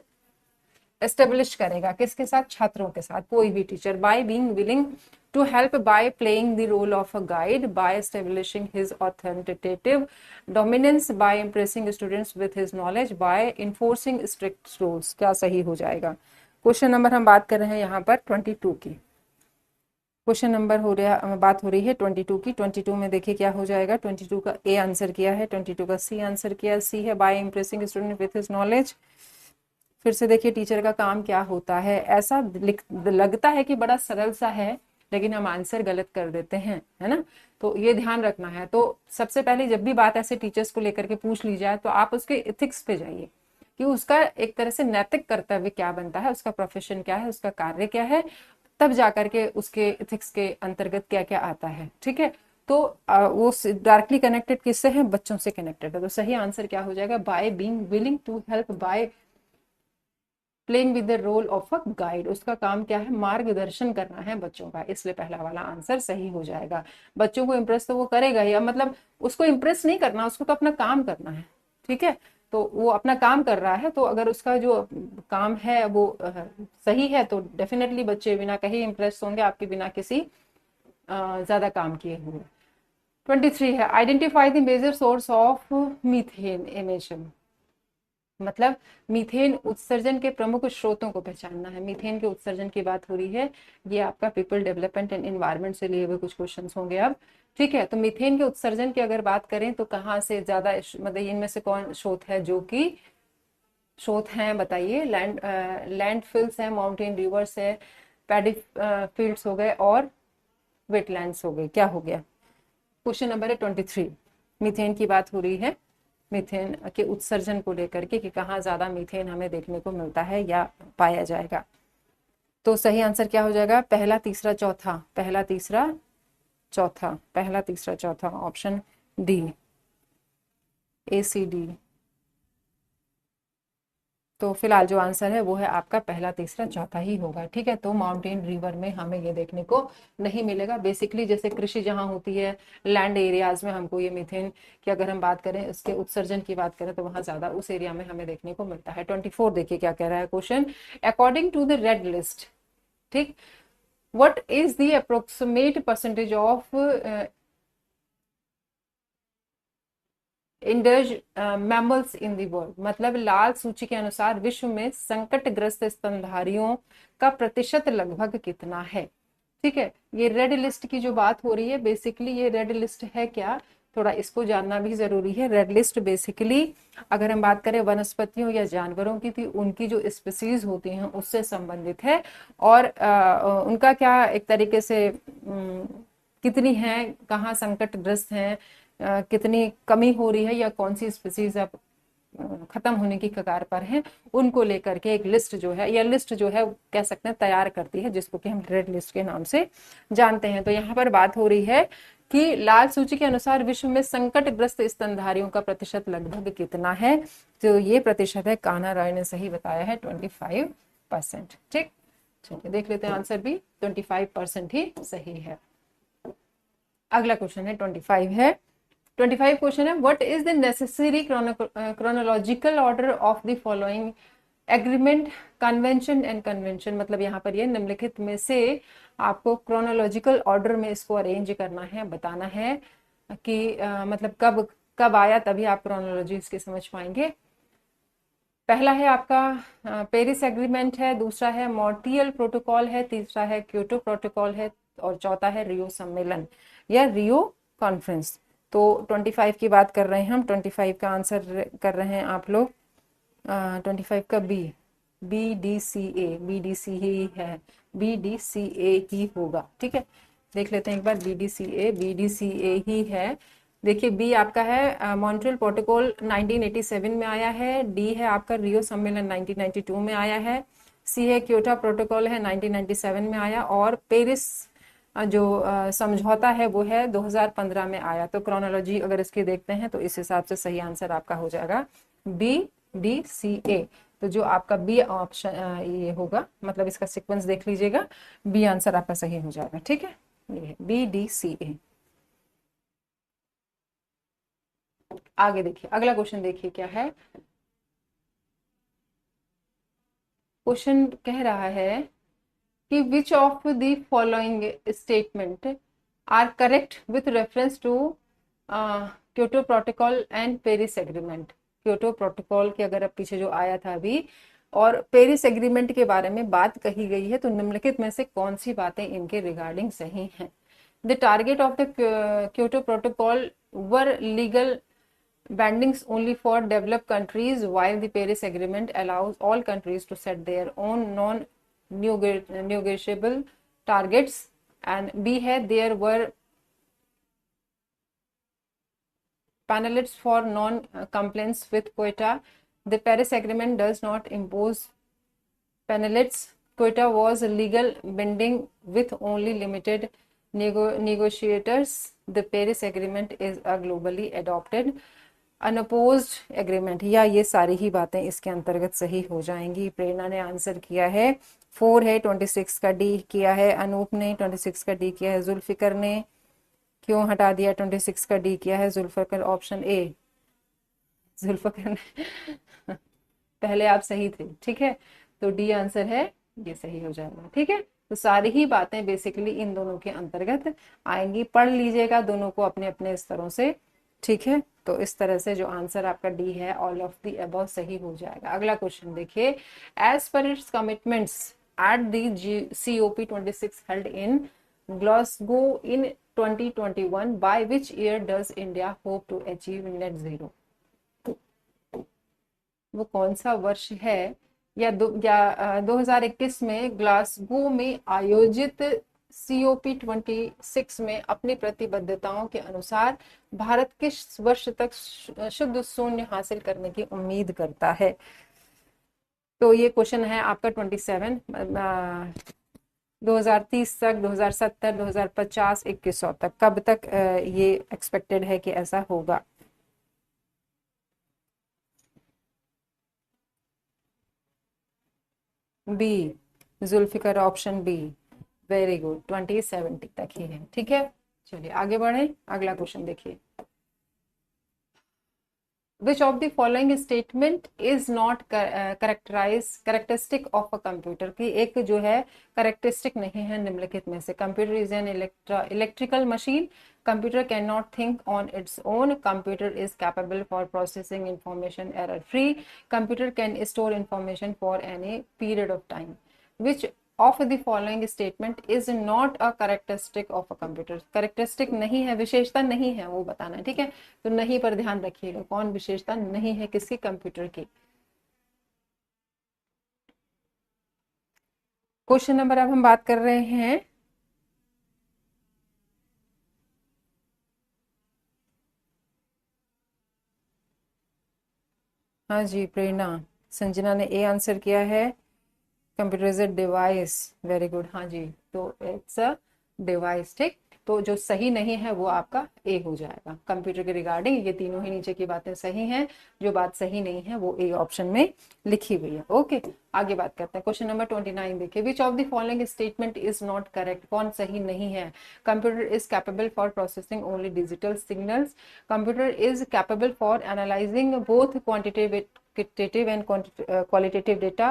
[SPEAKER 1] एस्टेब्लिश करेगा? किसके साथ? छात्रों के साथ, कोई भी teacher. By being willing to help, by playing the role of a guide, by establishing his authoritative dominance, by impressing students with his knowledge, by enforcing strict rules. क्या सही हो जाएगा? क्वेश्चन नंबर हम बात कर रहे हैं यहाँ पर 22 की। क्वेश्चन नंबर बात हो रही है 22 की। 22 में देखिए क्या हो जाएगा? 22 का ए आंसर किया है, 22 का सी आंसर किया। सी है by impressing student with his knowledge. फिर से देखिए टीचर का काम क्या होता है। ऐसा लगता है कि बड़ा सरल सा है, लेकिन हम आंसर गलत कर देते हैं, है ना? तो ये ध्यान रखना है। तो सबसे पहले जब भी बात ऐसे टीचर्स को लेकर के पूछ ली जाए तो आप उसके इथिक्स पे जाइए कि उसका एक तरह से नैतिक कर्तव्य क्या बनता है, उसका प्रोफेशन क्या है, उसका कार्य क्या है, तब जाकर के उसके इथिक्स के अंतर्गत क्या क्या आता है। ठीक है, तो वो डायरेक्टली कनेक्टेड किससे है? बच्चों से कनेक्टेड है। तो सही आंसर क्या हो जाएगा? By being willing to help, by playing with the role of a guide. उसका काम क्या है? मार्गदर्शन करना है बच्चों का, इसलिए पहला वाला आंसर सही हो जाएगा। बच्चों को इम्प्रेस तो वो करेगा ही, मतलब उसको इम्प्रेस नहीं करना, उसको तो अपना काम करना है। ठीक है, तो वो अपना काम कर रहा है, तो अगर उसका जो काम है वो सही है तो डेफिनेटली बच्चे बिना कहीं इम्प्रेस होंगे, आपके बिना किसी ज्यादा काम किए हुए। 23 है, identify the major source of methane emission. मतलब मीथेन उत्सर्जन के प्रमुख स्रोतों को पहचानना है। मीथेन के उत्सर्जन की बात हो रही है, ये आपका पीपल डेवलपमेंट एंड एनवायरनमेंट से लिए हुए कुछ क्वेश्चंस होंगे अब। ठीक है, तो मीथेन के उत्सर्जन की अगर बात करें तो कहाँ से ज्यादा, मतलब इनमें से कौन स्रोत है जो कि स्रोत हैं बताइए? लैंडफिल्स है, माउंटेन रिवर्स है, पैडी फील्ड्स हो गए और वेटलैंड्स हो गए। क्या हो गया? क्वेश्चन नंबर है 23, मीथेन की बात हो रही है, मीथेन के उत्सर्जन को लेकर के कि कहाँ ज्यादा मीथेन हमें देखने को मिलता है या पाया जाएगा। तो सही आंसर क्या हो जाएगा? पहला तीसरा चौथा, पहला तीसरा चौथा, पहला तीसरा चौथा, ऑप्शन डी, ए सी डी। तो फिलहाल जो आंसर है वो है आपका पहला, तीसरा, चौथा ही होगा। ठीक है, तो माउंटेन रिवर में हमें ये देखने को नहीं मिलेगा। बेसिकली जैसे कृषि जहाँ होती है, लैंड एरियाज में हमको ये मीथेन की अगर हम बात करें, उसके उत्सर्जन की बात करें, तो वहां ज्यादा उस एरिया में हमें देखने को मिलता है। 24 देखिए क्या कह रहा है question. According to the Red List, ठीक, what is the approximate percentage of endangered mammals in the world, मतलब लाल सूची के अनुसार विश्व में संकटग्रस्त स्तनधारियों का प्रतिशत लगभग कितना है। ठीक है, ये रेड लिस्ट की जो बात हो रही है, बेसिकली ये रेड लिस्ट है क्या, थोड़ा इसको जानना भी जरूरी है। रेड लिस्ट बेसिकली अगर हम बात करें वनस्पतियों या जानवरों की, थी उनकी जो स्पीसीज होती हैं उससे संबंधित है। और उनका क्या एक तरीके से कितनी है, कहाँ संकटग्रस्त हैं, कितनी कमी हो रही है, या कौन सी स्पीसीज अब खत्म होने की कगार पर है, उनको लेकर के एक लिस्ट जो है, या लिस्ट जो है कह सकते हैं तैयार करती है, जिसको कि हम रेड लिस्ट के नाम से जानते हैं। तो यहाँ पर बात हो रही है कि लाल सूची के अनुसार विश्व में संकटग्रस्त स्तनधारियों का प्रतिशत लगभग कितना है। तो ये प्रतिशत है, कान्हा रॉय ने सही बताया है, 25%। ठीक, चलिए देख लेते हैं आंसर भी, 25% ही सही है। अगला क्वेश्चन है 25 है। 25 क्वेश्चन है, what is the necessary chronological order of the following agreement, convention and convention, मतलब यहाँ पर ये निम्नलिखित में से आपको क्रोनोलॉजिकल ऑर्डर में इसको अरेंज करना है, बताना है कि मतलब कब कब आया, तभी आप क्रोनोलॉजी इसकी समझ पाएंगे। पहला है आपका पेरिस एग्रीमेंट है, दूसरा है मॉन्ट्रियल प्रोटोकॉल है, तीसरा है क्योटो प्रोटोकॉल है, और चौथा है रियो सम्मेलन या रियो कॉन्फ्रेंस। तो 25 की बात कर रहे हैं हम, 25 का आंसर कर रहे हैं आप लोग। 25 का BDCA, BDC ही है, BDCA ही होगा। ठीक है, देख लेते हैं एक बार, BDCA ही है। देखिए बी आपका है मॉन्ट्रियल प्रोटोकॉल 1987 में आया है, डी है आपका रियो सम्मेलन 1992 में आया है, सी है क्योटो प्रोटोकॉल है 1997 में आया, और पेरिस जो समझौता है वो है 2015 में आया। तो क्रोनोलॉजी अगर इसकी देखते हैं तो इस हिसाब से सही आंसर आपका हो जाएगा BDCA। तो जो आपका बी ऑप्शन ये होगा, मतलब इसका सीक्वेंस देख लीजिएगा, बी आंसर आपका सही हो जाएगा। ठीक है, ये है BDCA। आगे देखिए, अगला क्वेश्चन देखिए क्या है। क्वेश्चन कह रहा है कि which of the following statement are correct with reference to Kyoto Protocol and Paris Agreement. Kyoto Protocol के अगर अब पीछे जो आया था अभी, और पेरिस एग्रीमेंट के बारे में बात कही गई है, तो निम्नलिखित में से कौन सी बातें इनके रिगार्डिंग सही हैं। The target of the Kyoto protocol were legal bindings only for developed countries, while the Paris Agreement allows all countries to set their own non-negotiable targets. And B है, there were penalties for non-compliance with quota. The Paris Agreement does not impose penalties. Quota was legal binding with only limited negotiators. The Paris Agreement is a globally adopted unopposed agreement, या ये सारी ही बातें इसके अंतर्गत सही हो जाएंगी। प्रेरणा ने आंसर किया है 4 है, 26 का डी किया है, अनूप ने 26 का डी किया है, जुल्फिकर ने क्यों हटा दिया 26 का डी किया है, जुल्फिकर ऑप्शन ए, जुल्फिकर ने पहले आप सही थे। ठीक है, तो डी आंसर है, ये सही हो जाएगा। ठीक है, तो सारी ही बातें बेसिकली इन दोनों के अंतर्गत आएंगी, पढ़ लीजिएगा दोनों को अपने अपने स्तरों से। ठीक है, तो इस तरह से जो आंसर आपका डी है, ऑल ऑफ दी अबव सही हो जाएगा। अगला क्वेश्चन देखिए, as per its commitments at the COP26 held in Glasgow in 2021, by which year does India hope to achieve net zero. वो कौन सा वर्ष है, या 2021 में ग्लासगो में आयोजित COP26 में अपनी प्रतिबद्धताओं के अनुसार भारत किस वर्ष तक शुद्ध शून्य हासिल करने की उम्मीद करता है। तो ये क्वेश्चन है आपका 27, 2030 तक, 2070, 2050, 2100 तक, कब तक ये एक्सपेक्टेड है कि ऐसा होगा। बी, जुल्फिकर, ऑप्शन बी। वेरी गुड, 2070 तक ही है, ठीक है। चलिए आगे बढ़े, अगला क्वेश्चन देखिए। Which of the following statement is not characteristic of a computer? कि एक जो है characteristic नहीं है निम्नलिखित में से। Computer is an electrical machine. Computer cannot think on its own. Computer is capable for processing information error free. Computer can store information for any period of time. Which of the following statement is not a characteristic of a computer? Characteristic नहीं है, विशेषता नहीं है, वो बताना है, ठीक है। तो नहीं पर ध्यान रखिएगा, कौन विशेषता नहीं है किसकी, कंप्यूटर की। क्वेश्चन नंबर अब हम बात कर रहे हैं हाँ जी प्रेरणा, संजना ने ए आंसर किया है। Computer is a device, very good, हाँ जी, तो इट्स अ डिवाइस, ठीक। तो जो सही नहीं है वो आपका ए हो जाएगा। कंप्यूटर के रिगार्डिंग ये तीनों ही नीचे की बातें सही हैं, जो बात सही नहीं है वो ए ऑप्शन में लिखी हुई है। ओके, आगे बात करते हैं। क्वेश्चन नंबर 29 देखिए। Which of the following statement is not correct? कौन सही नहीं है? Computer is capable for processing only digital signals. Computer is capable for analysing both quantitative and qualitative data.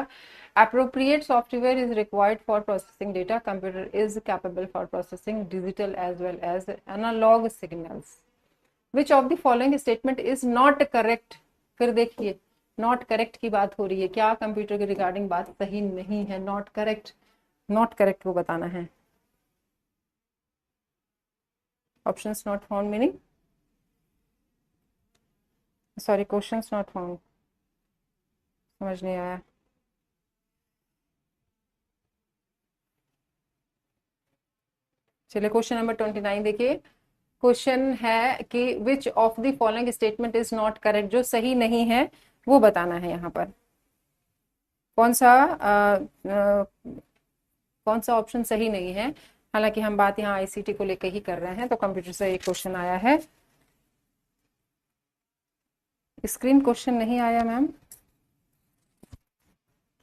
[SPEAKER 1] Appropriate software is required for processing data. Computer is capable for processing digital as well as analog signals. Which of the following statement is not correct? फिर देखिए, not correct की बात हो रही है, क्या computer के regarding बात सही नहीं है? नॉट करेक्ट, नॉट करेक्ट वो बताना है। Options not found meaning, sorry, questions not found, समझ नहीं आया। चलिए क्वेश्चन नंबर 29 देखिए। क्वेश्चन है कि which of the following statement is not correct? जो सही नहीं है वो बताना है यहाँ पर। कौन सा कौन सा ऑप्शन सही नहीं है? हालांकि हम बात यहाँ आईसीटी को लेकर ही कर रहे हैं, तो कंप्यूटर से एक क्वेश्चन आया है। स्क्रीन क्वेश्चन नहीं आया मैम?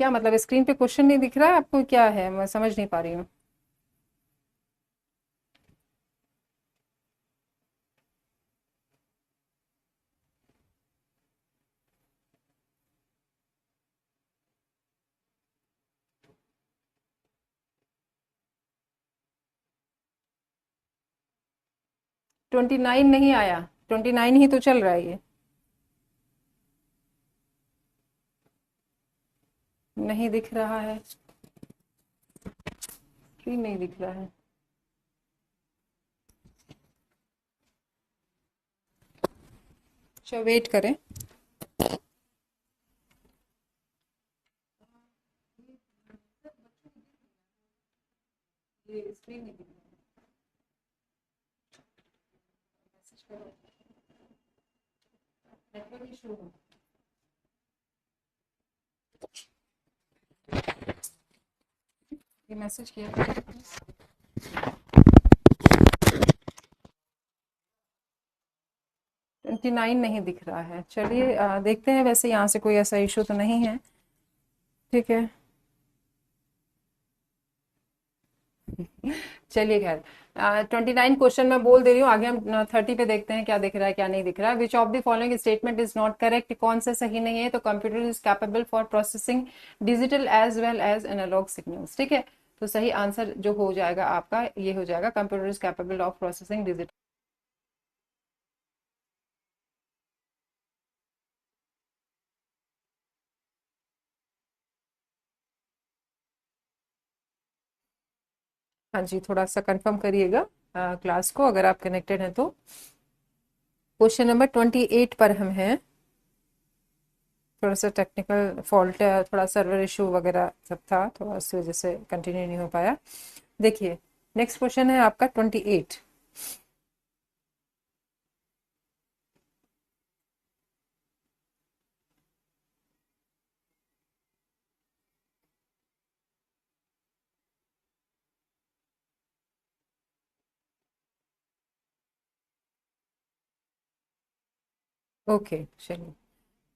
[SPEAKER 1] क्या मतलब, स्क्रीन पे क्वेश्चन नहीं दिख रहा है आपको? क्या है, मैं समझ नहीं पा रही हूँ। ट्वेंटी नाइन नहीं आया? 29 ही तो चल रहा है ये। नहीं दिख रहा है, स्क्रीन नहीं दिख रहा है। अच्छा वेट करें। ये स्क्रीन नहीं दिख रहा है, नेटवर्क इशू है। ये मैसेज किया था। 29 नहीं दिख रहा है। चलिए देखते हैं, वैसे यहाँ से कोई ऐसा इशू तो नहीं है, ठीक है। चलिए खैर, 29 क्वेश्चन मैं बोल दे रही हूँ, आगे हम 30 पे देखते हैं क्या दिख रहा है क्या नहीं दिख रहा है। Which of the following statement is not correct? कौन सा सही नहीं है? तो computer is capable for processing digital as well as analog signals, ठीक है। तो सही आंसर जो हो जाएगा आपका ये हो जाएगा, computer is capable of processing digital. हाँ जी, थोड़ा सा कंफर्म करिएगा क्लास को अगर आप कनेक्टेड हैं तो। क्वेश्चन नंबर 28 पर हम हैं। थोड़ा सा टेक्निकल फॉल्ट, थोड़ा सर्वर इशू वगैरह सब था, थोड़ा इस वजह से कंटिन्यू नहीं हो पाया। देखिए नेक्स्ट क्वेश्चन है आपका 28। ओके चलिए,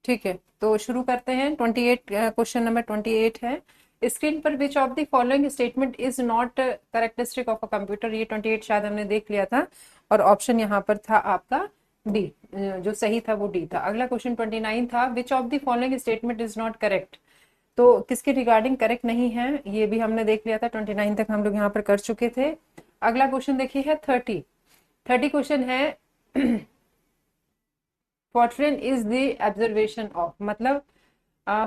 [SPEAKER 1] ठीक है, तो शुरू करते हैं। 28 क्वेश्चन नंबर 28 है स्क्रीन पर विच of the following statement is not characteristic of a computer, ये 28 शायद हमने देख लिया था, और ऑप्शन यहाँ पर था आपका डी, जो सही था वो डी था। अगला क्वेश्चन 29 था, विच of the following statement is not correct, तो किसके रिगार्डिंग करेक्ट नहीं है, ये भी हमने देख लिया था, 29 तक हम लोग यहाँ पर कर चुके थे। अगला क्वेश्चन देखिए है 30 क्वेश्चन है, Fortran is the observation of, मतलब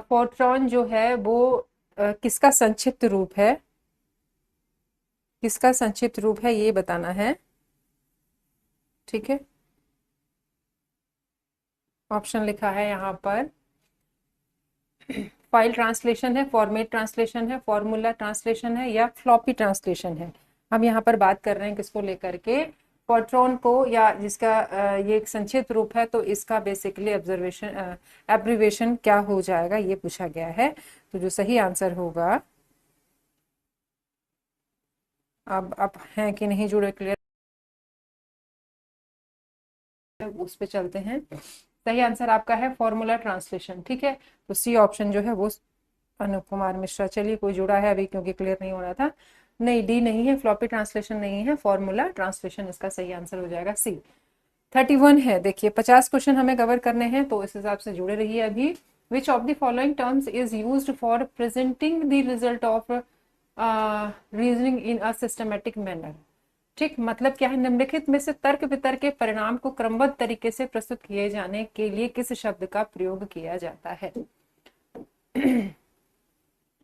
[SPEAKER 1] फोर्ट्रॉन जो है वो किसका संक्षिप्त रूप है, किसका संक्षिप्त रूप है ये बताना है, ठीक है। ऑप्शन लिखा है यहाँ पर, फाइल ट्रांसलेशन है, फॉर्मेट ट्रांसलेशन है, फॉर्मूला ट्रांसलेशन है, या फ्लॉपी ट्रांसलेशन है। हम यहाँ पर बात कर रहे हैं किसको लेकर के, फोर्ट्रॉन को, या जिसका ये एक संक्षिप्त रूप है, तो इसका बेसिकली ऑब्जर्वेशन एब्रिवेशन क्या हो जाएगा ये पूछा गया है। तो जो सही आंसर होगा, अब है कि नहीं जुड़े क्लियर, उस पे चलते हैं। सही आंसर आपका है फॉर्मूला ट्रांसलेशन, ठीक है। तो सी ऑप्शन जो है वो अनूप कुमार मिश्रा, चलिए कोई जुड़ा है अभी क्योंकि क्लियर नहीं हो रहा था, नहीं डी नहीं है, फ्लॉपी ट्रांसलेशन नहीं है, फॉर्मूला ट्रांसलेशन इसका सही आंसर हो जाएगा सी। 31 है, देखिए 50 क्वेश्चन हमें कवर करने हैं, तो इस हिसाब से जुड़े रहिए अभी। विच of the following terms is used for presenting the result of reasoning in a systematic manner, ठीक, मतलब क्या है, निम्नलिखित में से तर्क वितर्क के परिणाम को क्रमबद्ध तरीके से प्रस्तुत किए जाने के लिए किस शब्द का प्रयोग किया जाता है।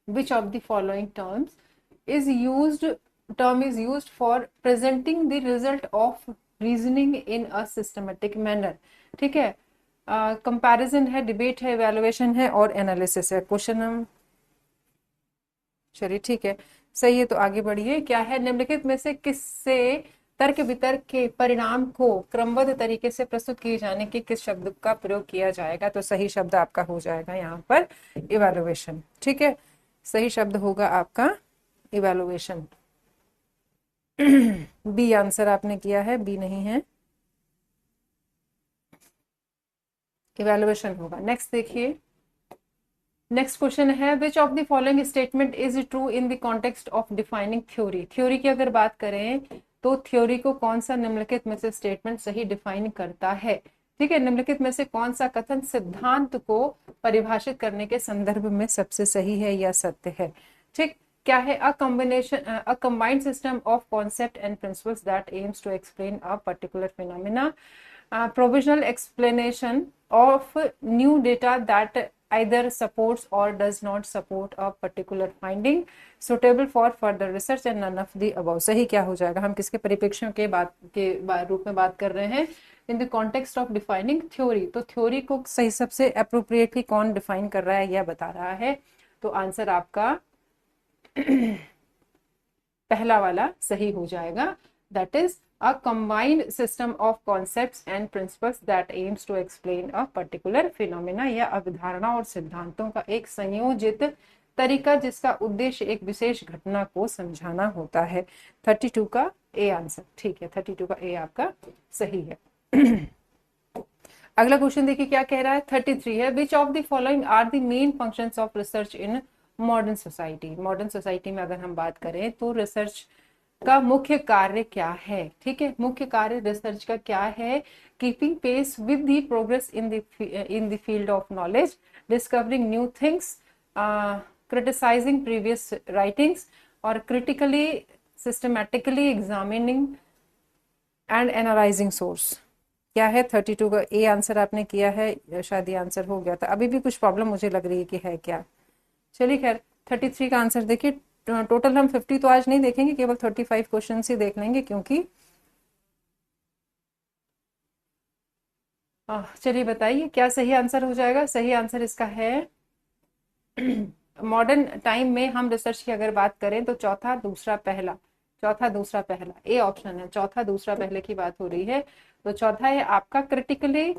[SPEAKER 1] Which of the following terms is used for presenting the result of reasoning in a systematic manner, ठीक है। कंपैरिजन है, डिबेट है, इवैल्यूएशन है, और एनालिसिस है। क्वेश्चन हम, चलिए ठीक है, सही है, तो आगे बढ़िए। क्या है, निम्नलिखित में से किससे तर्क वितर्क के परिणाम को क्रमबद्ध तरीके से प्रस्तुत किए जाने के किस शब्द का प्रयोग किया जाएगा, तो सही शब्द आपका हो जाएगा यहाँ पर इवैल्यूएशन, ठीक है। सही शब्द होगा आपका इवैल्यूएशन। बी आंसर आपने किया है, बी नहीं है, इवैल्यूएशन होगा। नेक्स्ट देखिए, नेक्स्ट क्वेश्चन है, which of the following statement is true in the context of defining theory. Theory की अगर बात करें तो थ्योरी को कौन सा निम्नलिखित में से स्टेटमेंट सही डिफाइन करता है, ठीक है। निम्नलिखित में से कौन सा कथन सिद्धांत को परिभाषित करने के संदर्भ में सबसे सही है या सत्य है, ठीक। क्या है, a combined system of concept and principles that aims to explain a particular phenomena, provisional explanation of new data that either supports or does not support a particular finding, suitable for further research and none of the above। सही क्या हो जाएगा, हम किसके परिप्रेक्ष्य के रूप में बात कर रहे हैं, in the context of defining theory, तो थ्योरी को सही सबसे अप्रोप्रिएटली कौन डिफाइन कर रहा है यह बता रहा है। तो आंसर आपका पहला वाला सही हो जाएगा, that is a combined system of concepts and principles that aims to explain a particular phenomena, या अवधारणा और सिद्धांतों का एक संयोजित तरीका जिसका उद्देश्य एक विशेष घटना को समझाना होता है। 32 का ए आंसर, ठीक है, 32 का ए आपका सही है। अगला क्वेश्चन देखिए क्या कह रहा है, 33 है, which of the following are the main functions of research in modern society. Modern society में अगर हम बात करें तो रिसर्च का मुख्य कार्य क्या है, ठीक है। मुख्य कार्य रिसर्च का क्या है, keeping pace with the progress in the field of knowledge, discovering new things, criticising previous writings, और critically systematically examining and analysing source. क्या है, 32 का ए आंसर आपने किया है, शायद ये आंसर हो गया था, अभी भी कुछ प्रॉब्लम मुझे लग रही है कि है क्या। चलिए खैर, 33 का आंसर देखिए, टोटल हम 50 तो आज नहीं देखेंगे, केवल 35 क्वेश्चन ही देख लेंगे, क्योंकि चलिए बताइए क्या सही आंसर हो जाएगा। सही आंसर इसका है, मॉडर्न टाइम में हम रिसर्च की अगर बात करें तो चौथा दूसरा पहला, चौथा दूसरा पहला ए ऑप्शन है, चौथा दूसरा पहले की बात हो रही है। तो चौथा है आपका critically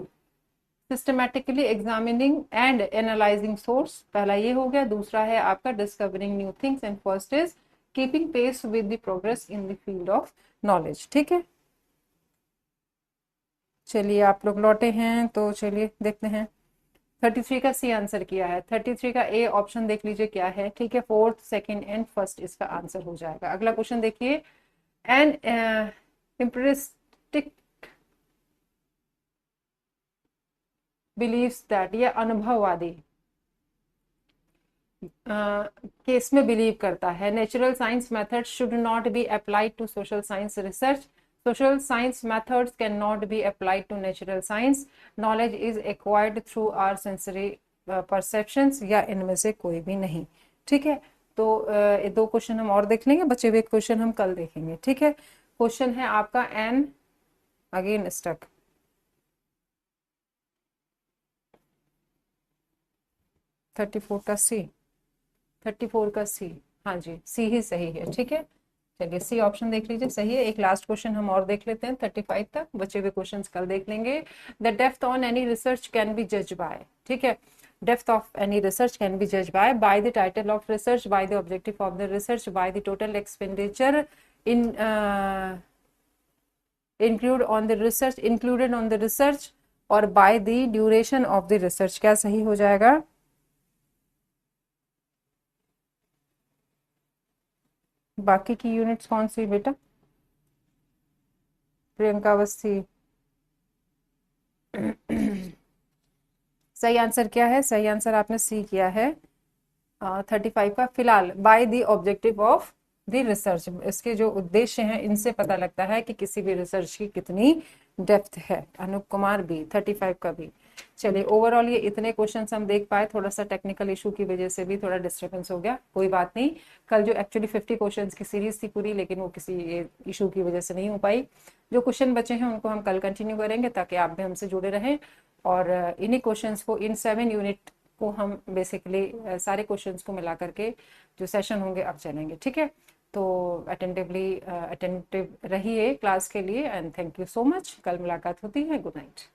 [SPEAKER 1] systematically examining and analysing source, पहला ये हो गया। दूसरा है आपका discovering new things, and first is keeping pace with the progress in the field of knowledge, ठीक है। चलिए आप लोग लौटे हैं तो चलिए देखते हैं, 33 का सी आंसर किया है। 33 का ए ऑप्शन देख लीजिए क्या है। ठीक है, फोर्थ, सेकंड एंड फर्स्ट इसका आंसर हो जाएगा। अगला क्वेश्चन देखिए। एन इम्प्रेस्टिक बिलीव्स दैट, ये अनुभववादी केस में बिलीव करता है, natural science method should not be applied to social science research, social science methods can not be applied to natural science, knowledge is acquired through our sensory perceptions, या इनमें से कोई भी नहीं। ठीक है, तो ये दो क्वेश्चन हम और देख लेंगे, बचे हुए क्वेश्चन हम कल देखेंगे। ठीक है, क्वेश्चन है आपका एन अगेन स्टक। 34 का सी, 34 का सी, हाँ जी सी ही सही है। ठीक है, चलिए सी ऑप्शन देख लीजिए, सही है। एक लास्ट क्वेश्चन हम और देख लेते हैं 35 तक, बचे हुए क्वेश्चंस कल देख लेंगे। The depth on any research can be जज बाय, ठीक है, depth of any research can be जज by the title of research, by the objective of the research, by the total expenditure in included on the research, और by the duration of the research. क्या सही हो जाएगा? बाकी की units कौन सी बेटा? प्रियंका अवस्थी। सही आंसर क्या है? सही आंसर आपने सी किया है 35 का। फिलहाल bye the objective of the research, इसके जो उद्देश्य हैं इनसे पता लगता है कि किसी भी रिसर्च की कितनी डेप्थ है। अनूप कुमार बी, 35 का भी। चलिए ओवरऑल ये इतने क्वेश्चंस हम देख पाए, थोड़ा सा टेक्निकल इशू की वजह से भी थोड़ा डिस्टर्बेंस हो गया, कोई बात नहीं। कल जो एक्चुअली 50 क्वेश्चंस की सीरीज थी पूरी, लेकिन वो किसी इशू की वजह से नहीं हो पाई। जो क्वेश्चन बचे हैं उनको हम कल कंटिन्यू करेंगे ताकि आप भी हमसे जुड़े रहें, और इन्हीं क्वेश्चंस को, इन 7 यूनिट को हम बेसिकली सारे क्वेश्चंस को मिला करके जो सेशन होंगे अब चलेंगे। ठीक है, तो अटेंटिव रहिए क्लास के लिए, and thank you so much. कल मुलाकात होती है। Good night.